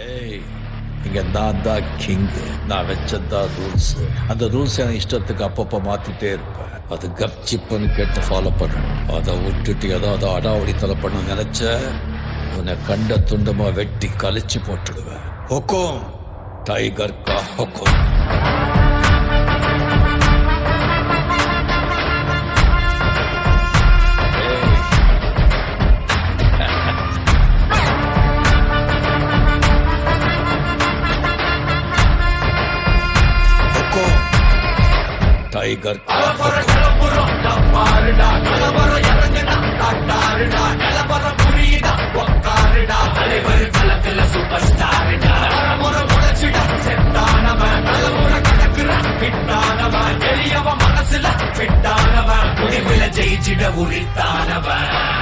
ஏய், இங்க நான் தான் கிங். நான் வச்சதான் ரூல்ஸ். அந்த ரூல்ஸ் எனக்கு இஷ்டத்துக்கு அப்பப்ப மாத்திட்டே இருப்பேன். அது கப்சிப்புன்னு கேட்டு ஃபாலோ பண்ணணும். அதை விட்டுட்டு ஏதாவது அடாவடித்தலை பண்ண நினைச்ச உன்னை கண்ட துண்டமா வெட்டி கழிச்சு போட்டுடுவேன். ஹொக்கும், டைகர் கா ஹொக்கும். டைகர் மனசுல ஜெயிச்சிட உரித்தானவன்.